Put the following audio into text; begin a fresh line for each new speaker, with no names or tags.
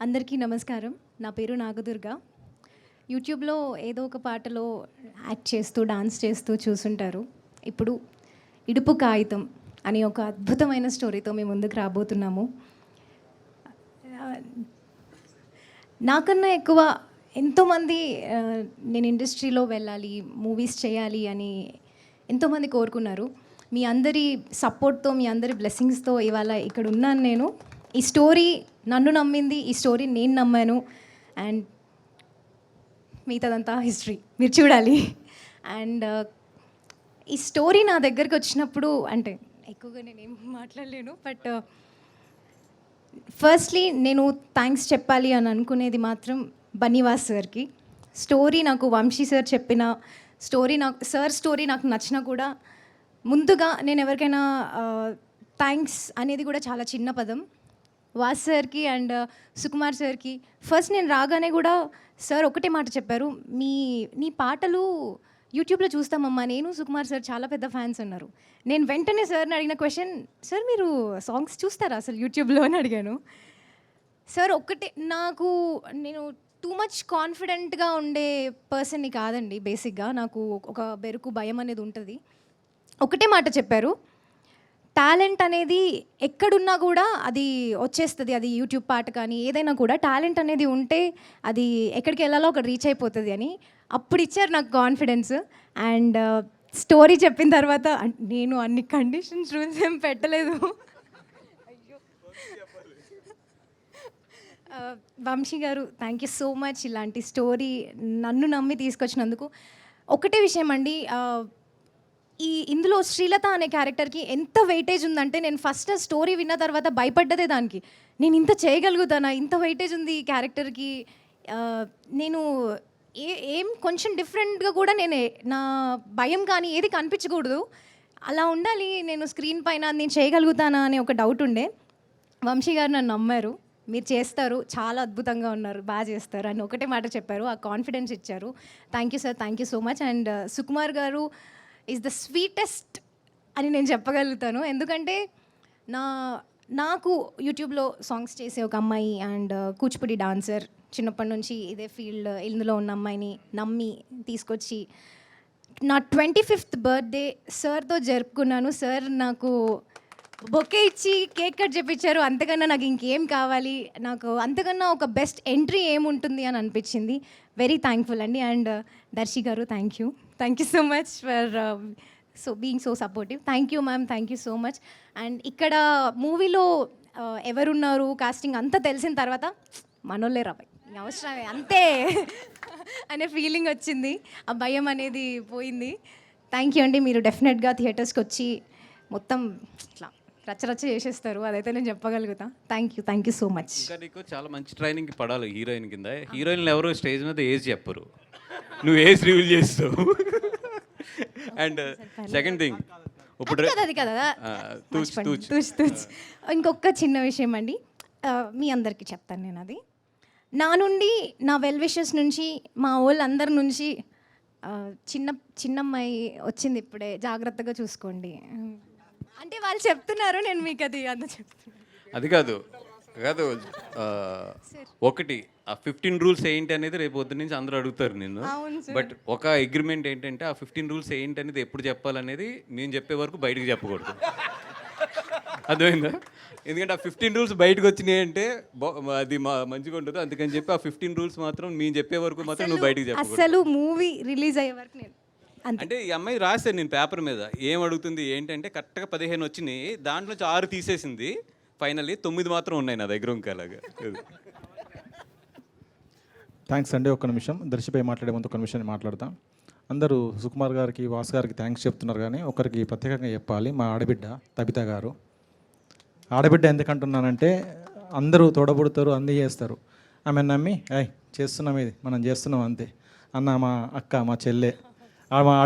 అందరికీ నమస్కారం. నా పేరు నాగదుర్గ. యూట్యూబ్‌లో ఏదో ఒక పాటలో యాక్ట్ చేస్తూ, డాన్స్ చేస్తూ చూసుంటారు. ఇప్పుడు 'ఇడుపు కాగితం' అనే ఒక అద్భుతమైన స్టోరీతో మీ ముందుకు రాబోతున్నాము. ఆహ్, నాకన్నా ఎక్కువ ఎంతోమంది నేను ఇండస్ట్రీలో వెళ్ళాలి, మూవీస్ చేయాలి అని ఎంతోమంది కోరుకున్నారు. మీ అందరి సపోర్ట్‌తో, మీ అందరి బ్లెస్సింగ్స్‌తో ఇవాళ ఇక్కడ ఉన్నాను నేను. ఈ స్టోరీ నన్ను నమ్మింది, ఈ స్టోరీ నేను నమ్మాను. అండ్ మిగతాదంతా హిస్టరీ మీరు చూడాలి. అండ్ ఈ స్టోరీ నా దగ్గరికి వచ్చినప్పుడు అంటే ఎక్కువగా నేనేం మాట్లాడలేను. బట్ ఫస్ట్లీ నేను థ్యాంక్స్ చెప్పాలి అని అనుకునేది మాత్రం బన్నీవాస్ సార్కి. స్టోరీ నాకు వంశీ సార్ చెప్పిన స్టోరీ నాకు నచ్చినా కూడా ముందుగా నేను ఎవరికైనా థ్యాంక్స్ అనేది కూడా చాలా చిన్న పదం. వాస్ సార్కి అండ్ సుకుమార్ సార్కి ఫస్ట్ నేను రాగానే కూడా సార్ ఒకటే మాట చెప్పారు, నీ పాటలు యూట్యూబ్లో చూస్తామమ్మా, నేను సుకుమార్ సార్ చాలా పెద్ద ఫ్యాన్స్ అన్నారు. నేను వెంటనే సార్ని అడిగిన క్వశ్చన్, సార్ మీరు సాంగ్స్ చూస్తారా అసలు యూట్యూబ్లో అని అడిగాను. సార్ ఒక్కటే నేను టూ మచ్ కాన్ఫిడెంట్గా ఉండే పర్సన్ని కాదండి. బేసిక్గా నాకు ఒక బెరుకు భయం అనేది ఉంటుంది. ఒకటే మాట చెప్పారు, టాలెంట్ అనేది ఎక్కడున్నా కూడా అది వచ్చేస్తుంది. అది యూట్యూబ్ పాట కానీ ఏదైనా కూడా టాలెంట్ అనేది ఉంటే అది ఎక్కడికి వెళ్ళాలో అక్కడ రీచ్ అయిపోతుంది అని అప్పుడు ఇచ్చారు నాకు కాన్ఫిడెన్స్. అండ్ స్టోరీ చెప్పిన తర్వాత నేను అన్ని కండిషన్స్ రూల్స్ ఏం పెట్టలేదు. వంశీ గారు థ్యాంక్ యూ సో మచ్ ఇలాంటి స్టోరీ నన్ను నమ్మి తీసుకొచ్చినందుకు. ఒకటే విషయం అండి, ఇందులో శ్రీలత అనే క్యారెక్టర్కి ఎంత వెయిటేజ్ ఉందంటే నేను ఫస్ట్ స్టోరీ విన్న తర్వాత భయపడ్డదే దానికి. నేను ఇంత చేయగలుగుతానా, ఇంత వెయిటేజ్ ఉంది ఈ క్యారెక్టర్కి. నేను ఏం కొంచెం డిఫరెంట్గా కూడా నా భయం కానీ ఏది కనిపించకూడదు, అలా ఉండాలి నేను స్క్రీన్ పైన, నేను చేయగలుగుతానా అనే ఒక డౌట్ ఉండే. వంశీ గారు నన్ను నమ్మారు, మీరు చేస్తారు, చాలా అద్భుతంగా ఉన్నారు, బాగా చేస్తారు అని ఒకటే మాట చెప్పారు. ఆ కాన్ఫిడెన్స్ ఇచ్చారు. Thank you sir, thank you so much. And Sukumar గారు ఈజ్ ద స్వీటెస్ట్ అని నేను చెప్పగలుగుతాను. ఎందుకంటే నాకు యూట్యూబ్లో సాంగ్స్ చేసే ఒక అమ్మాయి అండ్ కూచిపూడి డాన్సర్, చిన్నప్పటి నుంచి ఇదే ఫీల్డ్ ఇందులో ఉన్న అమ్మాయిని నమ్మి తీసుకొచ్చి నా 25th బర్త్డే సార్తో జరుపుకున్నాను. సార్ నాకు బొకే ఇచ్చి కేక్ కట్ చేపించారు. అంతకన్నా నాకు ఇంకేం కావాలి, నాకు అంతకన్నా ఒక బెస్ట్ ఎంట్రీ ఏముంటుంది అని అనిపించింది. వెరీ థ్యాంక్ఫుల్ అండి. అండ్ దర్శి గారు thank you so much for being so supportive. Thank you ma'am, thank you so much. And ఇక్కడ మూవీలో ఎవరున్నారు కాస్టింగ్ అంతా తెలిసిన తర్వాత మనోళ్ళే రాబాయ్ అవసరమే అంతే అనే ఫీలింగ్ వచ్చింది. ఆ భయం అనేది పోయింది. థ్యాంక్ యూ అండి. మీరు డెఫినెట్గా థియేటర్స్కి వచ్చి మొత్తం ఇట్లా రచ్చరచ్చ చేసేస్తారు, అదైతే నేను చెప్పగలుగుతా. Thank you so much.
ఇంకా నీకు చాలా మంచి ట్రైనింగ్ పడాలి హీరోయిన్ కింద. హీరోయిన్లు ఎవరు స్టేజ్ మీద ఏజ్ చెప్పరు, నువ్వు ఏజ్ రివీల్ చేస్తావు. అండ్ సెకండ్ థింగ్ ఇప్పుడు
అది కదా ఇంకొక చిన్న విషయం అండి, మీ అందరికీ చెప్తాను నేను. అది నా నుండి, నా వెల్ విషెస్ నుంచి, మా వాళ్ళందరి నుంచి చిన్నమ్మాయి వచ్చింది ఇప్పుడే, జాగ్రత్తగా చూసుకోండి అంటే వాళ్ళు చెప్తున్నారు, నేను మీకు అది చెప్తున్నాను.
అది కాదు ఒకటి ఆ 15 రూల్స్ ఏంటి అనేది రేపు పొద్దు నుంచి అందరూ అడుగుతారు నిన్ను. బట్ ఒక అగ్రిమెంట్ ఏంటంటే ఆ 15 రూల్స్ ఏంటి అనేది ఎప్పుడు చెప్పాలనేది నేను చెప్పే వరకు బయటకు చెప్పకూడదు. అర్థమైందా? ఎందుకంటే ఆ 15 రూల్స్ బయటకు వచ్చినాయి అంటే అది మంచిగా ఉండదు. అందుకని చెప్పి ఆ 15 రూల్స్ మాత్రం నేను చెప్పే వరకు మాత్రం నువ్వు బయటకు చెప్పకూడదు.
అసలు మూవీ రిలీజ్ అయ్యే వరకు నేను
అంటే ఈ అమ్మాయి రాశాను నేను పేపర్ మీద ఏం అడుగుతుంది ఏంటంటే కరెక్ట్గా 15 వచ్చినాయి, దాంట్లో 6 తీసేసింది, ఫైనల్లీ 9 మాత్రం ఉన్నాయి నా దగ్గర. ఇంకా అలాగా.
థ్యాంక్స్ అండి. ఒక్క నిమిషం దర్శిపై మాట్లాడే ముందు ఒక నిమిషం మాట్లాడతాం. అందరూ సుకుమార్ గారికి, వాస్ గారికి థ్యాంక్స్ చెప్తున్నారు, కానీ ఒకరికి ప్రత్యేకంగా చెప్పాలి. మా ఆడబిడ్డ తబిత గారు. ఆడబిడ్డ ఎందుకంటున్నానంటే అందరూ తోడబుడతారు, అన్నీ చేస్తారు, ఆమె నమ్మి చేస్తున్నాం, ఇది మనం చేస్తున్నాం అంతే అన్న మా అక్క, మా చెల్లె, మా